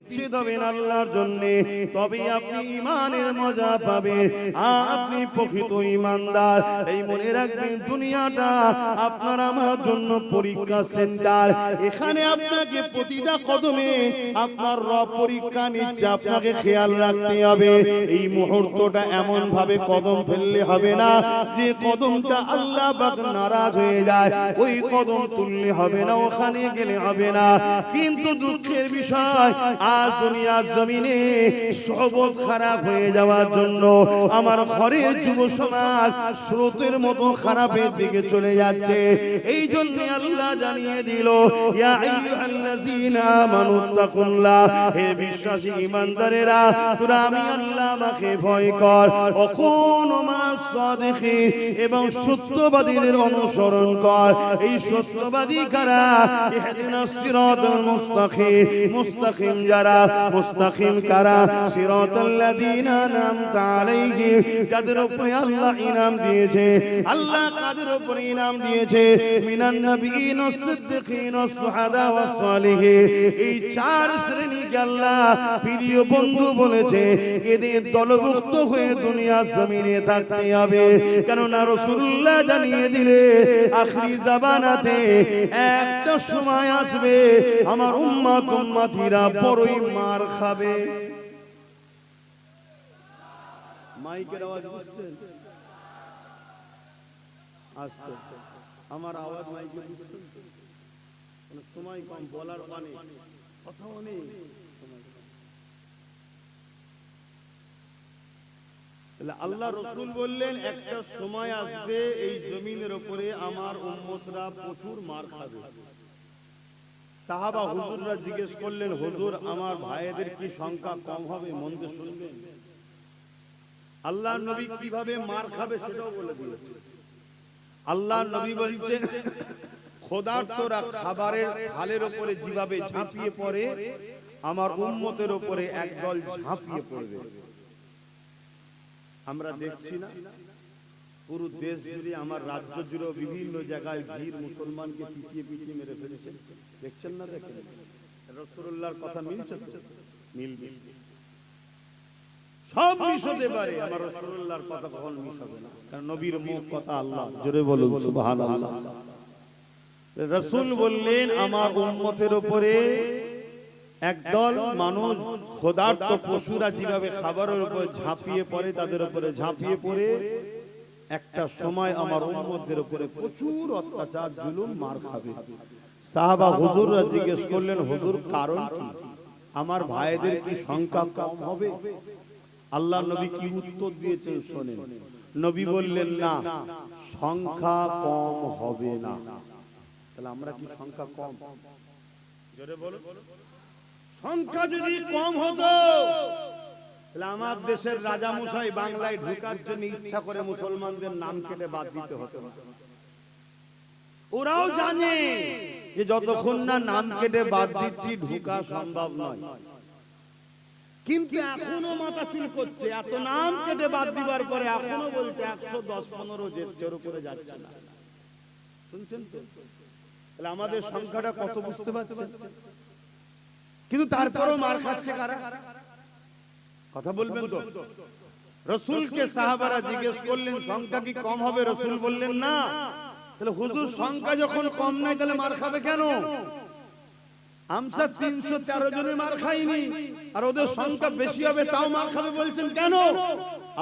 বিচ্ছেদ হবেন আল্লাহর জন্য, তবে আপনি ঈমানের মজা পাবেন। আপনি প্রকৃত ঈমানদার। এই মনে রাখবেন, দুনিয়াটা আপনার আমার জন্য পরীক্ষা সেন্টার। এখানে আপনাকে প্রতিটা কদমে আপনার রব পরীক্ষা নিচ্ছে, আপনাকে খেয়াল রাখতে হবে। এই মুহূর্তটা এমন ভাবে কদম ফেললে হবে না যে কদমটা আল্লাহ পাক নারাজ হয়ে যায়, ওই কদম তুললে হবে না, ওখানে গেলে হবে না। কিন্তু দুঃখের বিষয়, আজ দুনিয়ার জমিনে সবল খারাপ হয়ে যাওয়ার জন্য আমার ঘরের যুব সমাজ স্রোতের মতো খারাপের দিকে চলে যাচ্ছে। এই জন্য আল্লাহ জানিয়ে দিল, ইয়া আইয়ুহাল্লাযীনা আমানুত্তাকুল্লাহ, হে বিশ্বাসী ঈমানদারেরা, তোরা আমি আল্লাহ আমাকে ভয় কর, ওয়াকুনু মা'আস সাদিকিন, এবং সত্যবাদীদের অনুসরণ কর। এই সত্যবাদী কারা? ইহদিনাস সিরাতাল মুস্তাকিম, মুস্তাকিম যারা, মুস্তাকিম কারা? সিরাতাল্লাযীনা আন'আমতা আলাইহিম, যাদের উপরে আল্লাহ ইনাম দিয়েছে। আল্লাহ কাদের উপরে ইনাম দিয়েছে? মিনান নাবিয়িন ওয়াস সিদ্দিকিন ওয়াস শুহাদা ওয়াস সালিহিন। এই চার শ্রেণীকে আল্লাহ প্রিয় বন্ধু বলেছে, এদের দলভুক্ত হয়ে দুনিয়ার জমিনে থাকতে হবে। কেননা রাসূলুল্লাহ জানিয়ে দিলে আখিরি জামানাতে একটা সময় আসবে আমার উম্মতিরা বড়ই মার খাবে। মাইকের আওয়াজ বুঝছেন? আস্তে, আমার আওয়াজ মাইকে বুঝছেন? সময় কম, বলার মানে কথাও নেই। আল্লাহ রাসূল বললেন, একটা সময় আসবে এই জমিনের উপরে আমার উম্মতরা প্রচুর মার খাবে। সাহাবা হুজুররা জিজ্ঞেস করলেন, হুজুর আমার ভাইদের কি সংখ্যা কম হবে? মন দিয়ে শুনবেন, আল্লাহর নবী কিভাবে মার খাবে সেটাও বলে দিয়েছে। আল্লাহর নবী বলছেন, ক্ষুধার্তরা খাবারের থালের উপরে যেভাবে ঝাঁপিয়ে পড়ে, আমার উম্মতের উপরে একদল ঝাঁপিয়ে পড়বে। আমরা দেখছি না পুরো দেশ জুড়ে, আমার রাজ্য জুড়ে বিভিন্ন জায়গায় ভিড় মুসলমানকে পিটিয়ে পিটিয়ে মেরে ফেলেছে। দেখছেন না? দেখেন, রাসূলুল্লাহর কথা মিলছে তো? মিলবে। সব মিশ হতে পারে, আমার রাসূলুল্লাহর কথা কখন মিশ হবে না? কারণ নবীর মুখ কথা আল্লাহ। জোরে বলুন সুবহানাল্লাহ। রাসূল বললেন, আমার উম্মতের উপরে একদল মানুষ, ক্ষুধার্ত পশুরা যেভাবে খাবারের উপর ঝাঁপিয়ে পড়ে, তাদের উপরে ঝাঁপিয়ে পড়ে একটা সময় আমার উম্মতদের উপরে প্রচুর অত্যাচার, জুলুম, মার খাবে। সাহাবা হুজুররা জিজ্ঞেস করলেন, হুজুর কারণ কি? আমার ভাইদের কি সংখ্যা কম হবে? আল্লাহ নবী কি উত্তর দিয়েছেন শোনেন। নবী বললেন, না, সংখ্যা কম হবে না। তাহলে আমরা কি সংখ্যা কম? জোরে বলো। সংখ্যা যদি কম হতো তাহলে আমার দেশের রাজা মশাই বাংলায় ঢোকার জন্য ইচ্ছা করে মুসলমানদের নাম কেটে বাদ দিতে হতো। ওরাও জানে যে যতক্ষণ না নাম কেটে বাদ দিচ্ছি ঢোকা সম্ভব নয়, কিন্তু এখনো মাথা চুল করছে। এত নাম কেটে বাদ দিবার পরে এখনো বলছে 110-15 জের উপরে যাচ্ছে না। শুনছেন তো? তাহলে আমাদের সংখ্যাটা কত বুঝতে পারছেন? কিন্তু তারপরেও মার খাচ্ছে কারা? কথা বলবেন তো? রাসূলকে সাহাবারা জিজ্ঞেস করলেন, সংখ্যা কি কম হবে? রাসূল বললেন, না। তাহলে হুজুর সংখ্যা যখন কম নাই তাহলে মার খাবে কেন? আমরা 313 জনে মার খাইনি, আর ওদের সংখ্যা বেশি হবে তাও মার খাবে বলছেন কেন?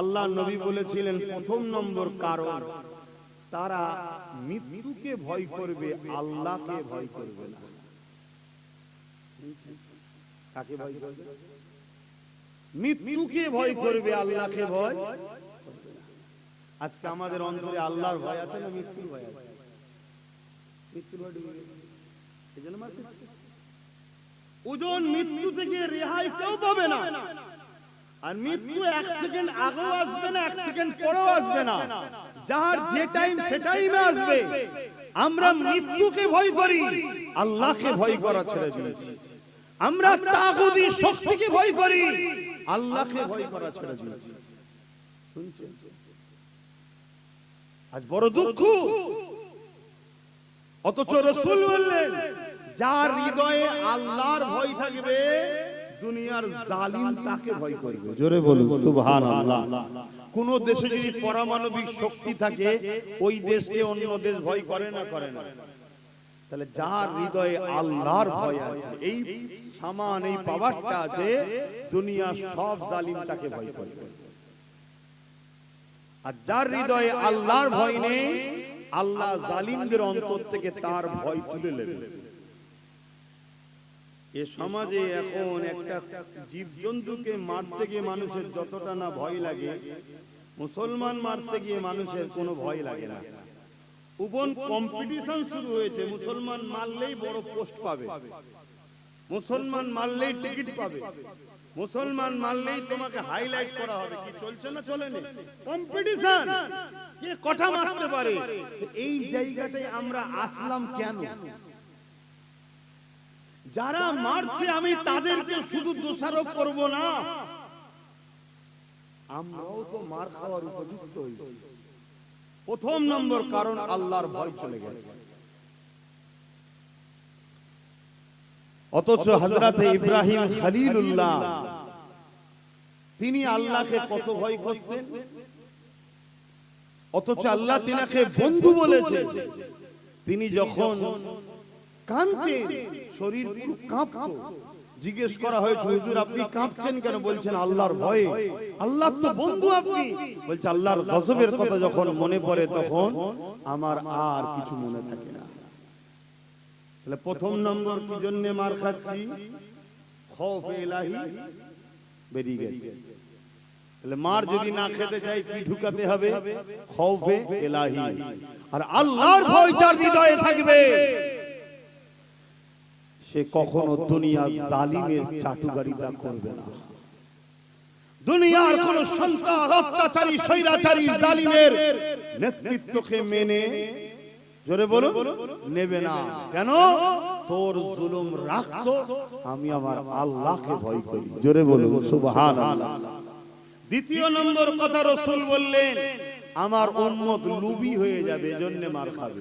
আল্লাহর নবী বলেছিলেন, প্রথম নম্বর কারণ, তারা মৃত্যুকে ভয় করবে, আল্লাহকে ভয় করবে না। কাকে ভয় করবে? মৃত্যুকে ভয় করবে, আল্লাহকে ভয় করবে না। আজকে আমাদের অন্তরে আল্লাহর ভয় আছে না মৃত্যুর ভয় আছে? মৃত্যুর ভয় ডুবে গেছে, এজন্য মারতে। ওজন মৃত্যু থেকে রেহাই কেউ পাবে না। আর মৃত্যু 1 সেকেন্ড আগেও আসবে না, 1 সেকেন্ড পরেও আসবে না। যার যে টাইম সে টাইমে আসবে। আমরা মৃত্যুকে ভয় করি, আল্লাহকে ভয় করা ছেড়ে দিয়েছি। আমরা তাগুতি শক্তিকে ভয় করি, আল্লাহকে ভয় করা ছেড়ে দিয়েছি। শুনছেন? আজ বড় দুঃখ। অথচ রাসূল বললেন, যার হৃদয়ে আল্লাহর ভয় থাকবে দুনিয়া দুনিয়ার জালিম তাকে ভয় করবে। জোরে বলুন সুবহানাল্লাহ। কোন দেশে যদি পারমাণবিক শক্তি থাকে ওই দেশকে অন্য দেশ ভয় করে না, করে না? তাহলে যার হৃদয়ে আল্লাহর ভয় আছে, এই সামান এই পাওয়ারটা আছে, দুনিয়া সব জালিম তাকে ভয় করবে। আর যার হৃদয়ে আল্লাহর ভয় নেই, আল্লাহ জালিমদের অন্তর থেকে তার ভয় তুলে নেবে। এ সমাজে এখন একটা জীবজন্তুকে মারতে গিয়ে মানুষের যতটা না ভয় লাগে, মুসলমান মারতে গিয়ে মানুষের কোনো ভয় লাগে না। উবন কম্পিটিশন শুরু হয়েছে, মুসলমান মারলেই বড় পোস্ট পাবে, মুসলমান মারলেই টিকিট পাবে, মুসলমান মারলেই তোমাকে হাইলাইট করা হবে। কি চলছে না চলেনি? কম্পিটিশন, কে কটা মারতে পারে। এই জায়গাটায় আমরা আসলাম কেন? যারা মারছে আমি তাদেরকে শুধু দোষারোপ করব না, আমরাও তো মার খাওয়ার উপযুক্ত হয়েছি। প্রথম নম্বর কারণ আল্লাহর ভয় চলে গেছে। অথচ হযরতে ইব্রাহিম খলিলুল্লাহ তিনি আল্লাহকে কত ভয় করতেন, অথচ আল্লাহ তিনাকে বন্ধু বলেছে। তিনি যখন কাঁদতেন শরীর পুরো কাঁপতো। জিজ্ঞেস করা হয়েছে, হুজুর আপনি কাঁপছেন কেন? বলছেন আল্লাহর ভয়ে। আল্লাহ তো বন্ধু আপনি। বলছে আল্লাহর গজবের কথা যখন মনে পড়ে তখন আমার আর কিছু মনে থাকে না। তাহলে প্রথম নম্বর কি জন্য মার খাচ্ছি? খৌফ ইলাহি বেরিয়ে গেছে। তাহলে মার যদি না খেতে চাই কি ঢুকাতে হবে? খৌফে ইলাহি। আর আল্লাহর ভয় যার হৃদয়ে থাকবে সে কখনো দুনিয়ার জালিমের চাটুকারিতা করবে না। দুনিয়ার কোন সন্তান অত্যাচারী স্বৈরাচারী জালিমের নেতৃত্বকে মেনে, জোরে বলো, নেবে না। কেন? তোর জুলুম রাখতো, আমি আমার আল্লাহকে ভয় করি। জোরে বলো সুবহানাল্লাহ। দ্বিতীয় নম্বর কথা রাসূল বললেন, আমার উম্মত লুবি হয়ে যাবে, এজন্য মার খাবে।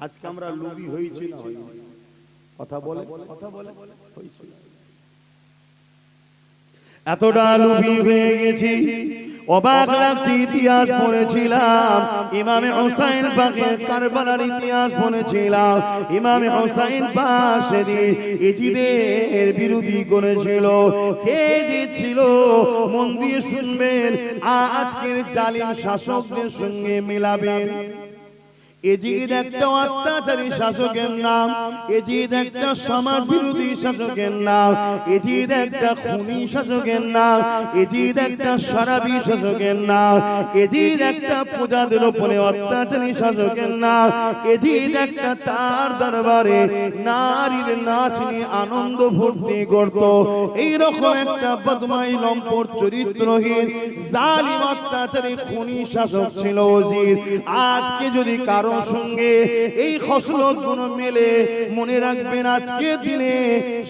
আজকে আমরা লুবি হয়েছি না? কথা বলে, কথা বলে, এতটা লুবি হয়ে গেছি, অবাক লাগছে। ইতিহাস পড়েছিলাম, ইমামে হুসাইন পাকের কারবালার ইতিহাস পড়েছিলাম। ইমামে হুসাইন পাক সেদিন ইজিদের বিরোধী করেছিল। কে জিতছিল? মন দিয়ে শুনবেন, আজকের জালিম শাসকদের সঙ্গে মিলাবেন। এজিদ একটা অত্যাচারী শাসকের নাম, এজিদ একটা সমাজ বিরোধী শাসকের নাম, এজিদ একটা খুনি শাসকের নাম, এজিদ একটা শরাবী শাসকের নাম, এজিদ একটা প্রজাদের উপরে অত্যাচারী শাসকের নাম, এজিদ একটা তার দরবারে নারীর নাচ নিয়ে আনন্দ ফুর্তি করত। এইরকম একটা বদমাই লম্পট চরিত্রহীন জালিম অত্যাচারী খুনি শাসক ছিল এজিদ। আজকে যদি কারো সঙ্গে এই খসলত গুণ মেলে, মনে রাখবেন আজকের দিনে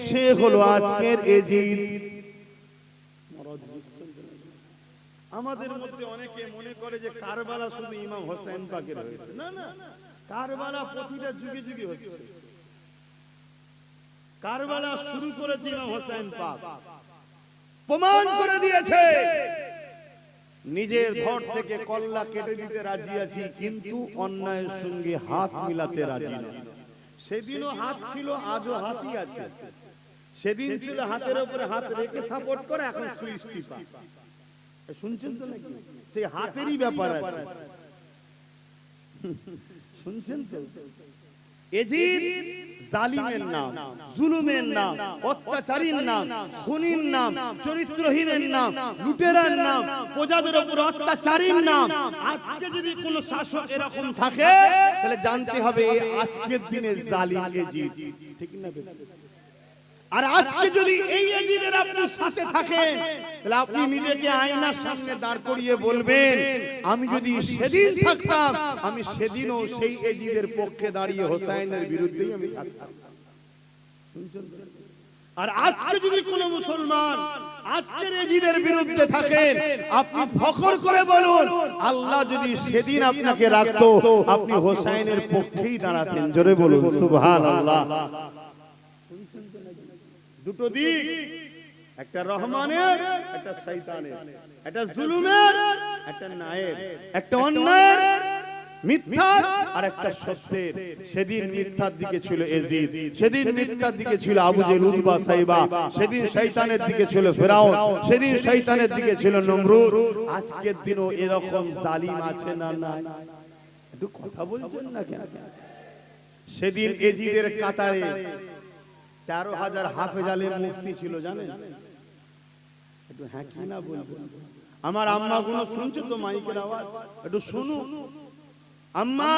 সে হলো আজকের এজিদ। আমাদের মধ্যে অনেকে মনে করে যে কারবালা শুধু ইমাম হোসেন পাকের হয়েছে। না না, কারবালা প্রতিটা যুগে যুগে হচ্ছে। কারবালা শুরু করেছে ইমাম হোসেন পাক, প্রমাণ করে দিয়েছে নিজের ধর থেকে কল্লা কেটে দিতে রাজি আছি, কিন্তু অন্যায়ের সঙ্গে হাত মিলাতে রাজি না। সেদিনও হাত ছিল, আজও হাতই আছে। সেদিন ছিল হাতের উপরে হাত রেখে সাপোর্ট করে, এখন সুইচ টিপা। শুনছেন তো নাকি? সেই হাতেরই ব্যাপার আছে। শুনছেন তো? এজিদ জালিমের নাম, জুলুমের নাম, অত্যাচারীর নাম, খুনির নাম, চরিত্রহীনের নাম, লুটেরার নাম, প্রজাদের উপর অত্যাচারীর নাম। আজকে যদি কোন শাসক এরকম থাকে তাহলে জানতে হবে আজকের দিনে জালিম এজিদ, ঠিক না? আর আজকে যদি এই এজিদের আপনি সাথে থাকেন তাহলে আপনি নিজেকে আয়নার সামনে দাঁড় করিয়ে বলবেন, আমি যদি সেদিন থাকতাম আমি সেদিনও সেই এজিদের পক্ষে দাঁড়িয়ে হোসাইনের বিরুদ্ধেই আমি থাকতাম। আর আজকে যদি কোন মুসলমান আজকের এজিদের বিরুদ্ধে থাকেন, আপনি ফখর করে বলুন, আল্লাহ যদি সেদিন আপনাকে রাখতো আপনি হোসাইনের পক্ষেই দাঁড়াতেন। জোরে বলুন সুবহানাল্লাহ। দুটো দিক, একটা রহমানের, একটা শয়তানের, একটা জুলুমের, একটা ন্যায়ের, একটা অন্যায়ের, মিথ্যার আর একটা সত্যের। সেদিন মিথ্যার দিকে ছিল এজিদ, সেদিন মিথ্যার দিকে ছিল আবু জেহেল, উতবা, সাইবা, সেদিন শয়তানের দিকে ছিল ফিরাউন, সেদিন শয়তানের দিকে ছিল নমরুদ। আজকের দিনও এরকম জালিম আছে না নাই? একটু কথা বলছেন না কেন? সেদিন এজিদের কাতারে 13,000 হাফেজ আলেম মুফতি ছিল, জানেন? একটু হ্যাঁ কি না বলবেন? আমার আম্মা গুলো শুনছো তো মাইকের আওয়াজ? একটু শুনুন। আম্মা,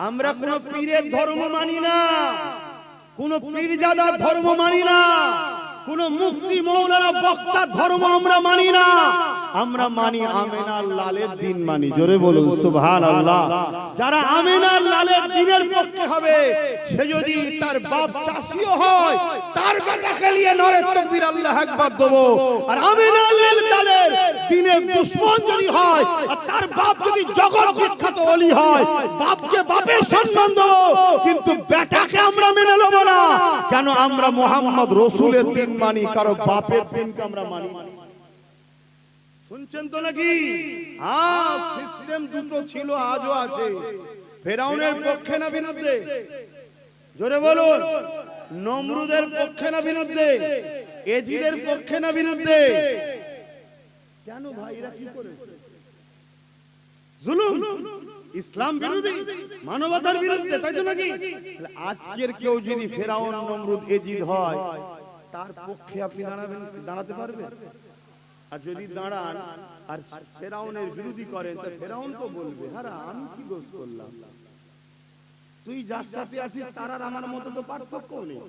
আমরা কোন পীরের ধর্ম মানি না, কোন পীরজাদার ধর্ম মানি না, কোন মুফতি মৌলানা বক্তার ধর্ম আমরা মানি না। আমরা মানি আমিনার লালের দিন মানি। জোরে বলুন সুবহানাল্লাহ। যারা আমিনার লালের দিনের পক্ষে হবে, সে যদি তার বাপ চাষিও হয়, তার বেটাকে নিয়ে নরে তাকবীর আল্লাহু আকবার দেব। আর আমিনার লালের দিনের দুশমন যদি হয়, আর তার বাপ যদি জগৎ বিখ্যাত ওলি হয়, বাপকে বাপের সম্মান দেব, কিন্তু বেটাকে আমরা মেনে নেব না। কেন? আমরা মুহাম্মদ রাসূলের দিন মানি, কারো বাপের দিনকে আমরা মানি না। শুনছেন তো নাকি? হ্যাঁ, সিস্টেম দুটো ছিল, আজও আছে। ফেরাউনের পক্ষে না বিরুদ্ধে? জোরে বলুন। নমরুদের পক্ষে না বিরুদ্ধে? এজিদের পক্ষে না বিরুদ্ধে? কেন ভাই এরা কি করে? জুলুম, ইসলাম বিরোধী, মানবতার বিরুদ্ধে, তাই তো নাকি? আজকের কেউ যদি ফেরাউন, নমরুদ, এজিদ হয়, তার পক্ষে আপনি দাঁড়াতে পারবেন? আর যদি দাঁড়ান আর ফেরাউনের বিরোধী করেন, তো ফেরাউন তো বলবে, হ্যাঁ আমি কি দোষ করলাম? তুই যার সাথে আছিস তার আর আমার মতো তো পার্থক্য নেই।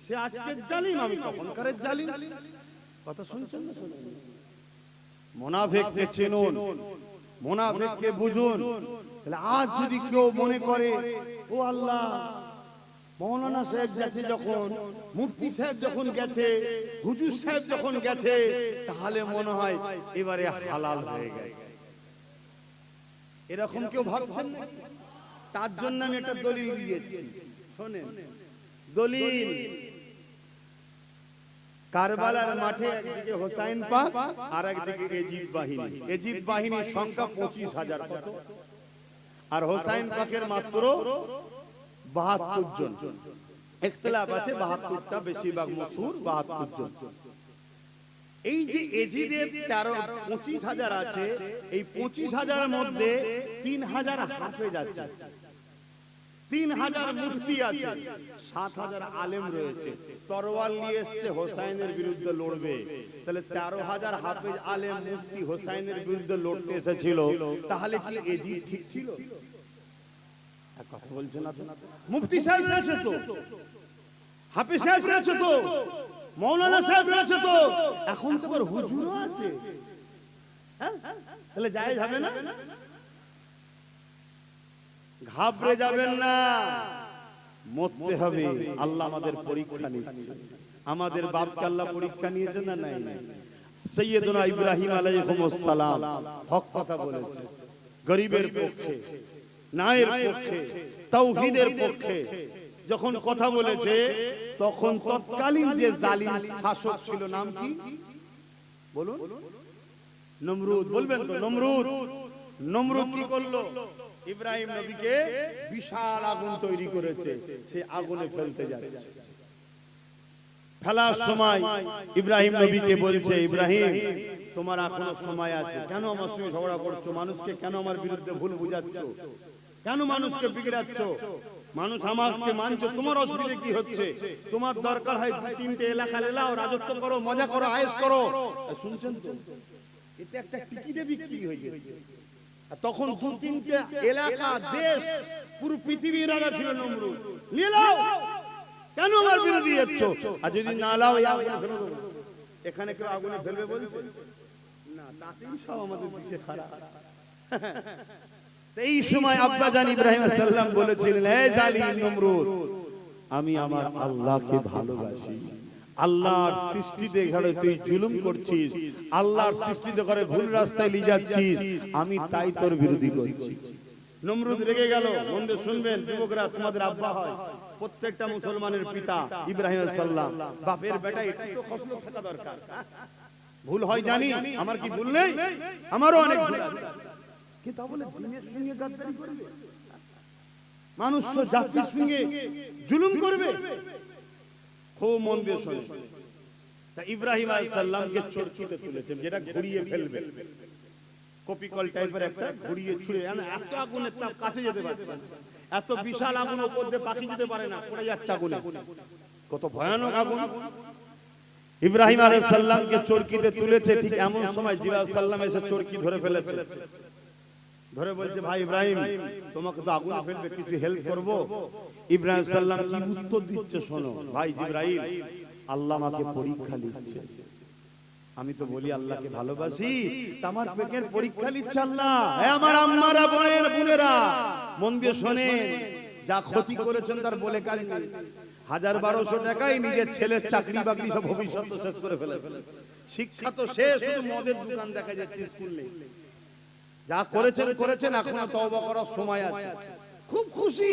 সে আজকের জালিম, আমি তখনকারের জালিম। কথা শুনছেন না? শুনুন। মুনাফিককে চিনুন, মুনাফিককে বুঝুন। আজ যদি কেউ মনে করে, ও আল্লাহ, মৌলানা সাহেব গেছে যখন, মুফতি সাহেব যখন গেছে, হুজুর সাহেব যখন গেছে, তাহলে মনে হয় এবারে হালাল হয়ে গেছে, এরকম কেউ ভাবছেন না? তার জন্য আমি একটা দলিল দিয়েছি, শোনেন। দলিল: কারবালার মাঠে একদিকে হোসাইন পাক আর একদিকে এজিদ বাহিনী। এজিদ বাহিনীর সংখ্যা 25,000, কত? আর হোসাইন পাকের মাত্র 72 জন। ইখতিলাফ আছে, 72টা বেশিরভাগ মশহুর 72 জন। এই যে এজিদের 25,000 আছে, এই 25,000 এর মধ্যে 3,000 হাফেজ আছে, 3,000 মুফতি আছে, 7,000 আলেম রয়েছে। তরোয়াল নিয়ে এসেছে, হোসাইনের বিরুদ্ধে লড়বে। তাহলে 13,000 হাফেজ আলেম মুফতি হোসাইনের বিরুদ্ধে লড়তে এসেছিল। তাহলে কি এজিদ ঠিক ছিল? কথা বলছেন না তো? মুফতি সাহেব রয়েছে তো, হাফেজ সাহেব রয়েছে তো, মৌলানা সাহেব রয়েছে তো, এখন তো আবার হুজুরও আছে। তাহলে জায়েজ হবে না? ঘাবড়ে যাবেন না, মরতে হবে। আল্লাহ আমাদের পরীক্ষা নিচ্ছে। আমাদের বাপকে আল্লাহ পরীক্ষা নিয়েছে না নাই? সৈয়দনা ইব্রাহিম আলাইহিস সালাম হক কথা বলেছে, গরিবের পক্ষে, ন্যায়ের পক্ষে, তাওহীদের পক্ষে যখন কথা বলেছে, তখন তৎকালীন যে জালিম শাসক ছিল, নাম কি বলুন? নমরুদ। বলবেন তো? নমরুদ। নমরুদ কি করলো? ইব্রাহিম নবীকে বিশাল আগুন তৈরি করেছে, সে আগুনে ফেলতে যাচ্ছে। ফেলার সময় ইব্রাহিম নবীকে বলছে, ইব্রাহিম, তোমার এখনো সময় আছে, কেন আমার সঙ্গে ঝগড়া করছো? মানুষকে কেন আমার বিরুদ্ধে ভুল বুঝাচ্ছ? কেন মানুষকে বিগড়াচ্ছ? মানুষ আমাকে মানছে, তোমার অসুবিধা কি হচ্ছে? তোমার দরকার হয় 2-3টে এলাকা এলাও, রাজত্ব করো, মজা করো, আয়েশ করো। শুনছেন তো? এটা একটা টিকিটে বিক্রি হয়ে গেছে। তখন 2-3টে এলাকা, দেশ, পুরো পৃথিবীর রাজা ছিল নমরুদ। নিয়ে নাও, কেন আমার বিরোধী যাচ্ছ? আর যদি না লাও, আগুনে ফেলে দেবো। এখানে কেউ আগুনে ফেলবে বলছে না, তাতেই সব আমাদের দেশে খারাপ। এই সময় আব্বা জান ইব্রাহিম আলাইহিস সালাম বলেছিলেন, হে জালিম নমরুদ, আমি আমার আল্লাহকে ভালোবাসি। আল্লাহর সৃষ্টি দেখে তুই জুলুম করছিস, আল্লাহর সৃষ্টি দেখে ভুল রাস্তায় নিয়ে যাচ্ছিস, আমি তাই তোর বিরোধী করছি। নমরুদ রেগে গেল। মন দিয়ে শুনবেন যুবকরা, তোমাদের আব্বা হয়, প্রত্যেকটা মুসলমানের পিতা ইব্রাহিম আলাইহিস সালাম, বাপের বেটা একটু তো খসলো থাকা দরকার। ভুল হয় জানি, আমার কি ভুল নেই? আমারও অনেক ভুল আছে, কি তা বলে দিনের সঙ্গে গাদ্দারি করবে, মানুষ জাতির সঙ্গে জুলুম করবে? খুব মন দিয়ে শোনে। তা ইব্রাহিম আলাইহিস সালামকে চরকিতে তুলেছেন, যেটা ঘুরিয়ে ফেলবে, কপিকল টাইপের একটা ঘুরিয়ে ছুঁড়ে, এত আগুনের তাপ, কাছে যেতে পারছে না, এত বিশাল আগুন, উপর দিয়ে পাখি যেতে পারে না, পড়ে যাচ্ছে আগুনে, কত ভয়ানক আগুন। ইব্রাহিম আলাইহিস সালামকে চরকিতে তুলেছে, ঠিক এমন সময় জিবরাইল আলাইহিস সালাম এসে চরকি ধরে ফেলেছে, ধরে বলছে, ভাই ইব্রাহিম, তোমাকে তো আগুন ফেলবে, কিছু হেল্প করব? ইব্রাহিম সাল্লাম কি উত্তর দিচ্ছে শোনো, ভাই জিবরাইল, আল্লাহ আমাকে পরীক্ষা নিচ্ছে। আমি তো বলি আল্লাহকে ভালোবাসি, আমার পেটের পরীক্ষা নিচ্ছে আল্লাহ। আমার আম্মারা, বোনেরা, মন দিয়ে শোনেন, যা ক্ষতি করেছেন তার বলে কাজ নেই। 1000-1200 টাকায় নিজের ছেলের চাকরি বাকরি সব ভবিষ্যৎ শেষ করে ফেলেছে, শিক্ষা তো শেষ, শুধু মদের দোকান দেখা যাচ্ছে, স্কুল নেই। যা করেছেন করেছেন, এখনো তওবা করার সময় আছে। খুব খুশি,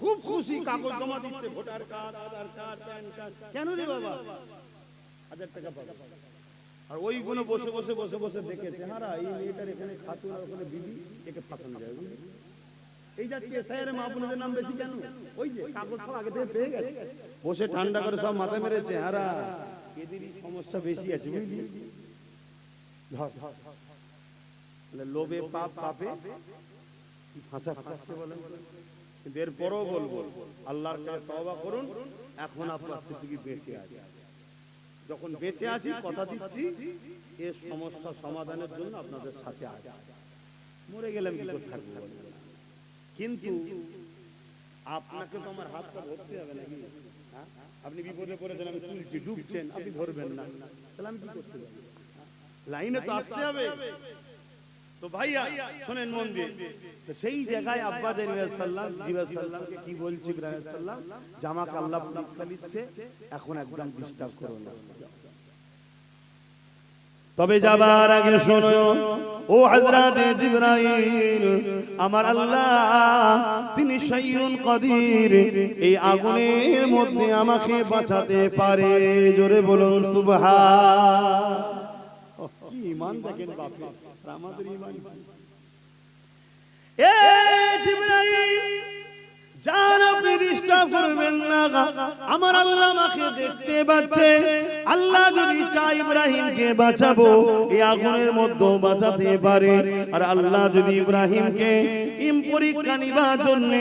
খুব খুশি, কাগজ জমা দিচ্ছে, ভোটার কার্ড, আধার কার্ড, প্যান কার্ড। কেন রে বাবা 1000 টাকা পাবে? আর ওইগুলো বসে বসে বসে বসে দেখেছে, হারা এই মেয়েটার এখানে খাতুন আর ওখানে বিবি, একে ফাঁসানো যায়। এই জাতীয় এসআইয়ের মা বোনদের নাম বেশি কেন? ওই যে কাগজ সব আগে থেকে পেয়ে গেছে, বসে ঠান্ডা করে সব মাথা মেরেছে, হারা এদেরই সমস্যা বেশি আছে, বুঝলি? লোভে পাপ, পাপে ফাঁসা খাচ্ছে বলেন। কিন্তু এরপরও বলবো, আল্লাহর কাছে তওবা করুন। এখন আপনার সিদ্দিকী বেঁচে আছে, যখন বেঁচে আছি কথা দিচ্ছি, এর সমস্যা সমাধানের জন্য আপনাদের সাথে আছে। মরে গেলাম কি করে থাকবো? কিন্তু আপনাকে তো আমার হাতটা ধরতে হবে নাকি? আপনি বিপদে পড়েছেন, আমি তুলছি, ডুবছেন, আপনি ধরবেন না, তাহলে আমি কি করতে পারি? লাইনে তো আসতে হবে। তো ভাইয়া শুনেন মন দিয়ে, তো সেই জায়গায় আব্বা জিবরাইল সাল্লামকে কি বলছে ইব্রাহিম সাল্লাম, জামাকে আল্লাহ পরীক্ষা নিচ্ছে, এখন একদম ডিস্টার্ব করো না। তবে যাবার আগে শোনো, ও হযরত জিবরাইল, আমার আল্লাহ তিনি শাইউন কাদির, এই আগুনের মধ্যে আমাকে বাঁচাতে পারে। জোরে বলুন সুবহান। কি ঈমান দেখেন বাপরে, আমাদের ঈমান। এ জিবরাইল, যারা আপনি ডিস্টার্ব করবেন না, আমার আল্লাহ আমাকে দেখতে পাচ্ছে। আল্লাহ যদি চায় ইব্রাহিমকে বাঁচাবো, এই আগুনের মধ্যে বাঁচাতে পারে। আর আল্লাহ যদি ইব্রাহিমকে পরীক্ষা নিবার জন্য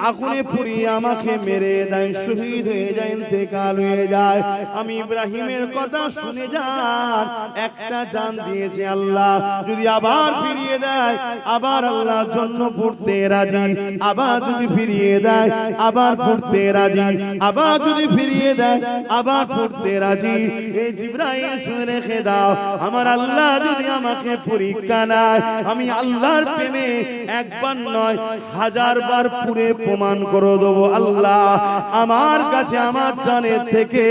আগুনে পুড়িয়ে আমাকে মেরে দেয়, শহীদ হয়ে যায়, ইন্তেকাল হয়ে যায়, আমি ইব্রাহিমের কথা শুনে যান, একটা জান দিয়েছে আল্লাহ, যদি আবার ফিরিয়ে দেয়, আবার আল্লাহর জন্য পড়তে রাজি, আবার যদি ফিরিয়ে দেয়, আবার পড়তে রাজি, আবার যদি ফিরিয়ে দেয়, আবার পড়তে রাজি। এই জিবরাইল শুনে রেখে দাও, আমার আল্লাহ যদি আমাকে পরীক্ষা নেয়, আমি আল্লাহর প্রেমে একবার নয় 1000 বার পুরে প্রমাণ করে দেবো, আল্লাহ আমার কাছে আমার জানের থেকে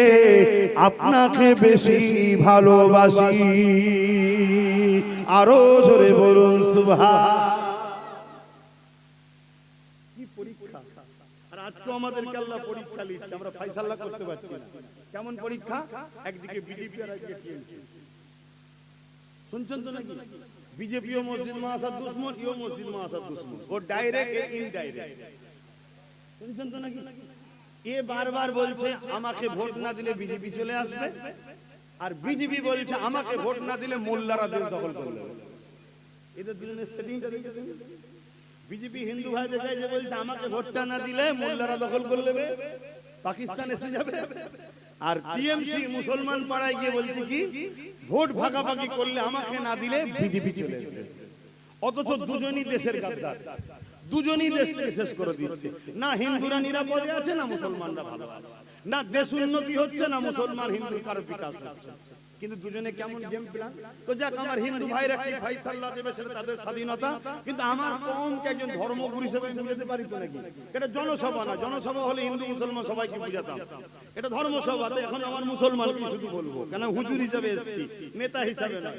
আপনাকে বেশি ভালোবাসি। আরো জোরে বলুন সুবহান। কি পরীক্ষা! আর আজকে আমাদেরকে আল্লাহ পরীক্ষা নিচ্ছে, আমরা ফয়সালা করতে পারছি না। কেমন পরীক্ষা? একদিকে বিজেপি আর একদিকে টিএমসি। শুনছেন তো নাকি? বিজেপি ও মসজিদ মাসাদ দুশ্মন, ইও মসজিদ মাসাদ দুশ্মন, ও ডাইরেক্ট এ ইনডাইরেক্ট। শুনছেন তো নাকি? এ বারবার বলছে আমাকে ভোট না দিলে বিজেপি চলে আসবে, আর বিজেপি বলছে আমাকে ভোট না দিলে মোল্লারা দেশ দখল করে নেবে। এদের দুজনের সেটিংটা দেখেছেন? বিজেপি হিন্দু ভাইদের কাছে বলছে আমাকে ভোটটা না দিলে মোল্লারা দখল করে নেবে, পাকিস্তান এসে যাবে। আর টিএমসি মুসলমান পাড়ায় গিয়ে বলছে কি, ভোট ভাগাভাগি করলে আমাকে না দিলে বিজেপি চলে যাবে। অথচ দুজনই দেশের গাদ্দার, দুজনই দেশকে শেষ করে দিচ্ছে। না হিন্দুরা নিরাপদে আছে, না মুসলমানরা ভালো আছে, না দেশ উন্নতি হচ্ছে, না মুসলমান হিন্দুর কারো বিকাশ হচ্ছে। কিন্তু দুজনে কেমন গেম প্ল্যান। তো যাক, আমার হিন্দু ভাইরা কি ফয়সালা দেবে সেটা তাদের স্বাধীনতা, কিন্তু আমার কমকে একজন ধর্মগুরু হিসেবে বুঝাতে পারি তো নাকি? এটা জনসভা না, জনসভা হলে হিন্দু মুসলমান সবাইকে বুঝাতাম, এটা ধর্মসভাতে এখন আমার মুসলমানকে শুধু বলবো, কেন হুজুর হিসেবে এসেছি, নেতা হিসেবে না।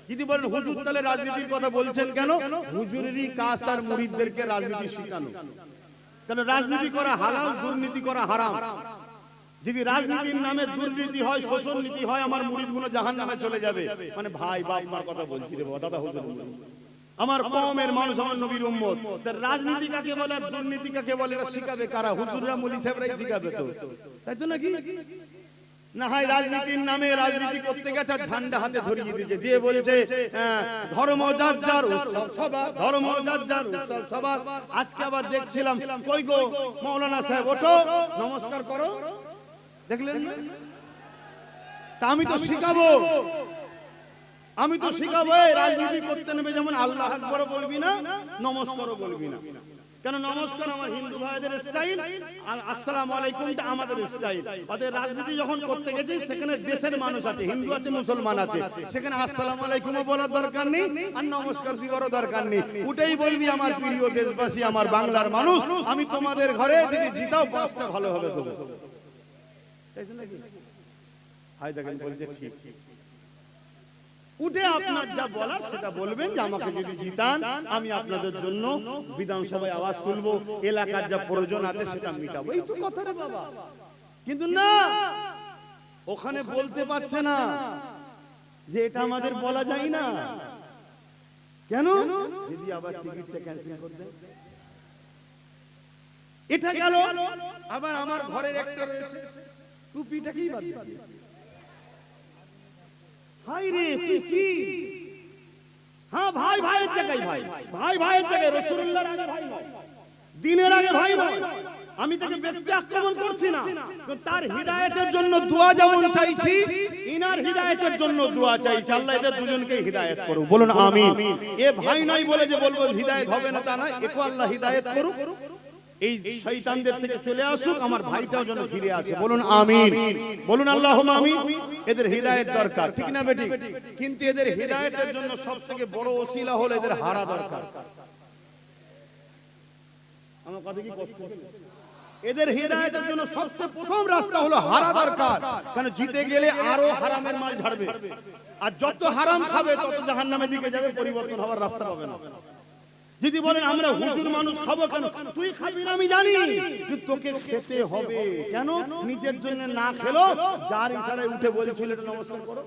যদি বলেন হুজুর তাহলে রাজনীতির কথা বলছেন কেন? হুজুরেরই কাজ তার মুরিদদেরকে রাজনীতি শেখানো। কারণ রাজনীতি করা হালাল, দুর্নীতি করা হারাম। যদি রাজনীতির নামে দুর্নীতি হয়, শোষণ নীতি হয়, আমার মুরিদগুলো জাহান্নামে চলে যাবে। মানে ভাই বাপ মার কথা বলছি রে বাবা, দাদা হুজুর, আমার কওমের মানুষ, আমার নবীর উম্মত। রাজনীতি কাকে বলে আর দুর্নীতি কাকে বলে এটা শিখাবে কারা? হুজুররা, মুলি সাহেবরাই শিখাবে তো, তাই তো নাকি? না হয় রাজনীতির নামে রাজনীতি করতে গেছে, ঝান্ডা হাতে ধরিয়ে দিয়েছে, দিয়ে বলছে ধর্ম যার যার উৎসব সভা, ধর্ম যার যার উৎসব সভা। আজকে আবার দেখছিলাম, কই গো মাওলানা সাহেব, ওঠো নমস্কার করো, দেখলেন না? তা আমি তো শিখাবো, আমি তো শিখাবো রাজনীতি করতে নেবে যেমন আল্লাহ আকবার বলবি না, নমস্কারও বলবি না। কেন? নমস্কার আমার হিন্দু ভাইদের স্টাইল, আর আসসালামু আলাইকুমটা আমাদের স্টাইল। অতএব রাজনীতি যখন করতে গেছি, সেখানে দেশের মানুষ আছে, হিন্দু আছে, মুসলমান আছে, সেখানে আসসালামু আলাইকুমও বলার দরকার নেই, আর নমস্কার দিবারও দরকার নেই। উঠেই বলবি, আমার প্রিয় দেশবাসী, আমার বাংলার মানুষ, আমি তোমাদের ঘরে যদি জিতাও বাসটা ভালো হবে দেবো। তাই তো নাকি? হাই দেখেন বলছে ঠিক। উঠে আপনার যা বলার সেটা বলবেন, যে আমাকে যদি জিতান আমি আপনাদের জন্য বিধানসভায় আওয়াজ তুলবো, এলাকার যা প্রয়োজন আছে সেটা মিটাবো, এই তো কথা রে বাবা। কিন্তু না, ওখানে বলতে পারছে না যে এটা আমাদের বলা যায় না। কেন? যদি আবার টিকিটটা ক্যান্সেল করে দেন। এটা গেল। আবার আমার ঘরের একটা রয়েছে, টুপিটাকেই বাদ দিয়েছে। হাই রে, তুই কি? হ্যাঁ, ভাই ভাইয়ের জায়গায় ভাই, ভাই ভাইয়ের জায়গায়, রাসূলুল্লাহর আগে ভাই নয়, দিনের আগে ভাই নয়। আমি তাকে ব্যক্তি আক্রমণ করছি না, তার হিদায়াতের জন্য দোয়া যেমন চাইছি, ইনার হিদায়াতের জন্য দোয়া চাইছি। আল্লাহ এদের দুজনকে হিদায়াত করুক, বলুন আমিন। এ ভাই নাই বলে যে বলবো হিদায়াত হবে না তা না, একে আল্লাহ হিদায়াত করুক, এই শয়তানদের থেকে চলে আসুক, আমার ভাইটাও যেন ফিরে আসে, বলুন আমিন, বলুন আল্লাহুম্মা আমিন। এদের হিদায়াত দরকার, ঠিক না বেটি? কিন্তু এদের হিদায়াতের জন্য সবথেকে বড় ওসিলা হলো এদের হারা দরকার। আমার কথা কি কষ্ট? এদের হিদায়াতের জন্য সবচেয়ে প্রথম রাস্তা হলো হারা দরকার। কারণ জিতে গেলে আরো হারামের মাল ঝাড়বে, আর যত হারাম খাবে তত জাহান্নামের দিকে যাবে, পরিবর্তন হওয়ার রাস্তা পাবে না। যদি বলেন আমরা হুজুর মানুষ খাবো কেন, তুই খাবি না আমি জানি, কিন্তু তোকে খেতে হবে। কেন? নিজের জন্য না খেলো, যার ইশারায় উঠে বলছিল নমস্কার করো,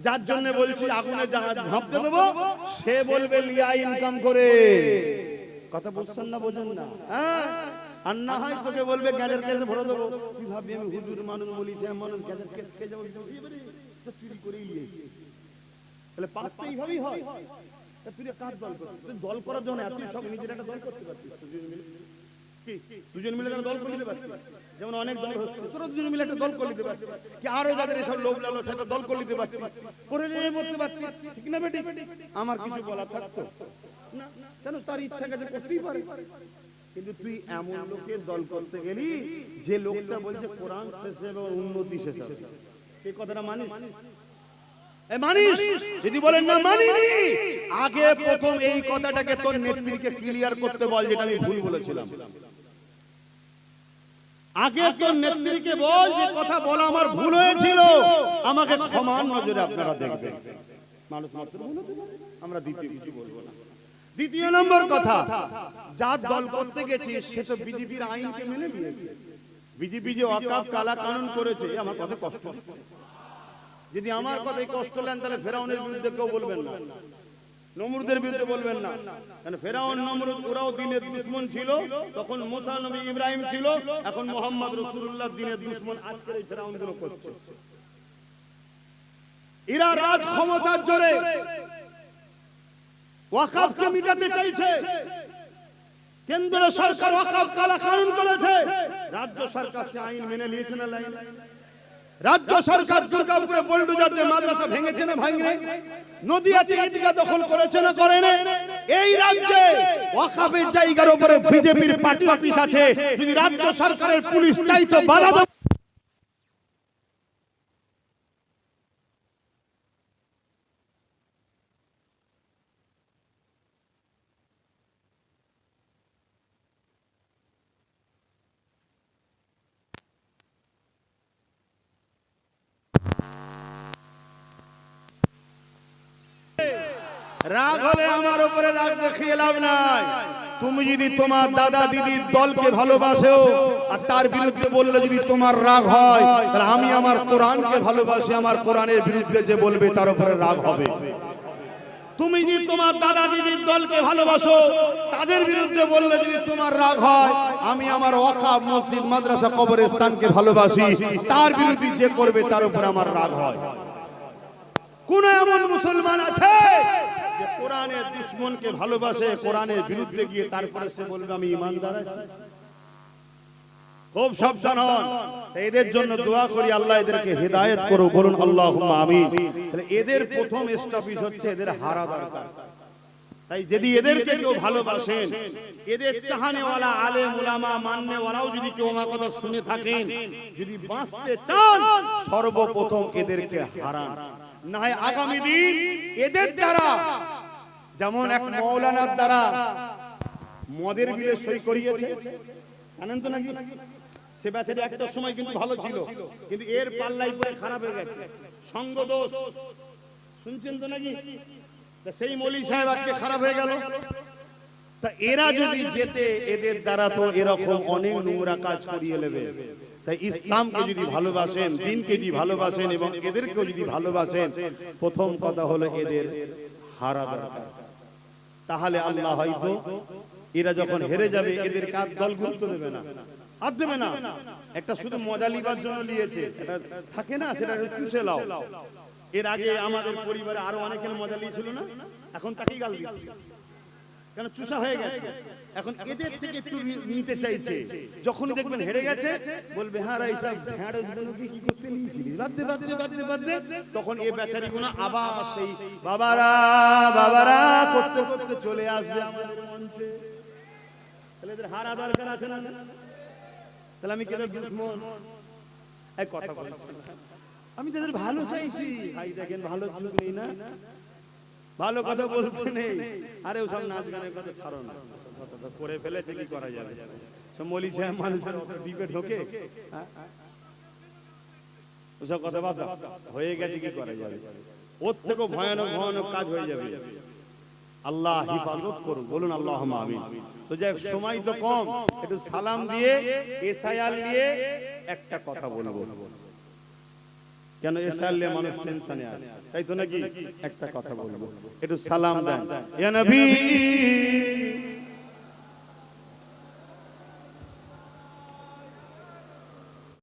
যার জন্য বলছি আগুনে ঝাঁপতে দেবো, সে বলবে লিয়া ইনকাম করে। কথা বুঝছেন না? বোঝেন না? হ্যাঁ, আর না হয় তোকে বলবে গ্যাজের কেসে ভরে দেবো। তুই ভাববি আমি হুজুর মানুষ, বলি যে মানুষ গ্যাজের কেস খেয়ে যাবো, চুরি করেই নিয়েছি। তাহলে পাপ তো এইভাবেই হয়। তুই কার দল করছিস? তুই দল করার জন্য তুই সব নিজের একটা দল করতে পারছিস, দুজন মিলে দল করে নিতে পারছিস। যেমন অনেক দল হচ্ছে, তোরা দুজন মিলে একটা দল করে নিতে পারছিস, কি আরো যাদের এসব লোভ লালস সেটা দল করে নিতে পারছিস, করে নিয়ে বলতে পারছিস, ঠিক না বেটি? আমার কিছু বলার থাকতো না, কেন? তার ইচ্ছা কাজে করতেই পারে। কিন্তু তুই এমন লোকের দল করতে গেলি যে লোকটা বলছে কোরআন শেষে এবং উন্নতি শেষে, এই কথাটা মানিস? মানিস? যদি বলেন না মানিনি, আগে প্রথম এই কথাটাকে তোর নেত্রীকে ক্লিয়ার করতে বল, যেটা আমি ভুল বলেছিলাম। আগে তোর নেত্রীকে বল যে কথা বলা আমার ভুল হয়েছিল, আমাকে সমান নজরে আপনারা দেখবেন। মানুষ মাত্র ভুল হতে পারে, আমরা দ্বিতীয় কিছু বলবো না। দ্বিতীয় নম্বর কথা, যার দল করতে গেছি সে তো বিজেপির আইনকে মেনে নিয়েছে। বিজেপি যে ওয়াকফ কালা কানুন করেছে, আমার কথা কষ্ট। যদি আমার কথাই কষ্ট নেন তাহলে ফেরাউনের বিরুদ্ধে কেউ বলবেন না, নমরুদের বিরুদ্ধে বলবেন না। কারণ ফেরাউন নমরুদ ওরাও দ্বীনের দুশমন ছিল, তখন মুসা নবী ইব্রাহিম ছিল, এখন মুহাম্মদ রাসূলুল্লাহ দ্বীনের দুশমন আজকের এই ফেরাউনগুলো করছে। এরা রাজ ক্ষমতার জোরে ওয়াকফকে মিটাতে চাইছে। কেন্দ্র সরকার ওয়াকফ কালা কানুন করেছে, রাজ্য সরকার সে আইন মেনে নিয়েছে না? রাজ্য সরকার দুর্গাপুরে বুলডোজার দিয়ে মাদ্রাসা ভেঙেছে না ভাঙেনি? নদিয়াতে ঈদগাহ দখল করেছে না করেনি? এই রাজ্যে ওয়াকফের জায়গার উপরে বিজেপির পার্টি অফিস আছে, যদি রাজ্য সরকারের পুলিশ চাইতো বাধা দেবে। রাগ হলে আমার উপরে রাগ দেখিয়ে লাভ নাই। তুমি যদি তোমার দাদা দিদির দলকে ভালোবাসো আর তার বিরুদ্ধে বললে যদি তোমার রাগ হয়, তাহলে আমি আমার কোরআনকে ভালোবাসি, আমার কোরআনের বিরুদ্ধে যে বলবে তার উপরে রাগ হবে। তুমি যদি তোমার দাদা দিদির দলকে ভালোবাসো, তাদের বিরুদ্ধে বললে যদি তোমার রাগ হয়, আমি আমার ওয়াকাফ মসজিদ মাদ্রাসা কবরস্থানকে ভালোবাসি, তার বিরুদ্ধে যে করবে তার উপরে আমার রাগ হয়। কোন এমন মুসলমান আছে যে কোরআনের দুশমনকে ভালোবাসে, কোরআনের বিরুদ্ধে গিয়ে তারপরে সে বলবে আমি ঈমানদার আছি? খুব সাবধান হন। এদের জন্য দোয়া করি আল্লাহ এদেরকে হেদায়েত করো, বলুন আল্লাহুম্মা আমিন। তাহলে এদের প্রথম স্টপেজ হচ্ছে এদের হারা দরকার। তাই যদি এদেরকে কেউ ভালোবাসেন, এদের চাহনেওয়ালা আলেম উলামা মাননেওয়ালাও যদি কেউ আমার কথা শুনে থাকেন, যদি বাঁচতে চান সর্বপ্রথম এদেরকে হারান। না হয় আগামী দিন এদের দ্বারা, যেমন এক মাওলানার দ্বারা মদের বিলে সই করিয়েছে, জানেন তো নাকি? সে বেচারি একটা সময় কিন্তু ভালো ছিল, কিন্তু এর পাল্লাই পরে খারাপ হয়ে গেছে, সঙ্গ দোষ, শুনছেন তো নাকি? সেই মৌলী সাহেব আজকে খারাপ হয়ে গেল। তা এরা যদি যেতে, এদের দ্বারা তো এরকম অনেক নোংরা কাজ করিয়ে নেবে। তাই ইসলামকে যদি ভালোবাসেন, দ্বীনকে যদি ভালোবাসেন এবং এদেরকেও যদি ভালোবাসেন, প্রথম কথা হলো এদের হারা দরকার। তাহলে আল্লাহ হয়তো এরা যখন হেরে যাবে, এদের কাজ দল গুরুত্ব দেবে না, আর দেবে না। একটা শুধু মজা লিবার জন্য নিয়েছে, এটা থাকে না, সেটা চুষে লাও। এর আগে আমাদের পরিবারে আরো অনেকের মজা নিয়েছিল না, এখন তাকেই গাল দিচ্ছে, কেন চুষা হয়ে গেছে। এখন এদের থেকে একটু নিতে চাইছে, যখন দেখবেন হেরে গেছে বলবে হ্যাঁ রাই সাহেব ঢেঁড়সগুলোকে কি করতে নিয়েছিলি, বাদে বাদে বাদে বাদে, তখন এই বেচারিগুলো আবার সেই বাবারা বাবারা করতে করতে চলে আসবে আমাদের মঞ্চে। তাহলে এদের হারা দরকার আছে না? তাহলে আমি কেদের দুশমন? এক কথা বলছি, আমি তাদের ভালো চাইছি। ভাই দেখেন ভালো লোক নেই না, ভালো কথা বলতে নেই। আরে ওসব নাচ গানের কথা ছাড়ো না, কথা করে ফেলেছে, কি করা যাবে? সব মলি সাহেব মানুষের ডিপে ঢোকে, ওসব কথা বাদ দাও, হয়ে গেছে, কি করা যাবে? ওর থেকেও ভয়ানক ভয়ানক কাজ হয়ে যাবে। আল্লাহ হিফাজত করুন, বলুন আল্লাহুম্মা আমিন। তো যাই হোক, সময় তো কম, একটু সালাম দিয়ে এসআইআর নিয়ে একটা কথা বলবো। কেন এসআইআর নিয়ে মানুষ টেনশনে আছে, তাই তো নাকি? একটা কথা বলবো, একটু সালাম দেন। ইয়া নবী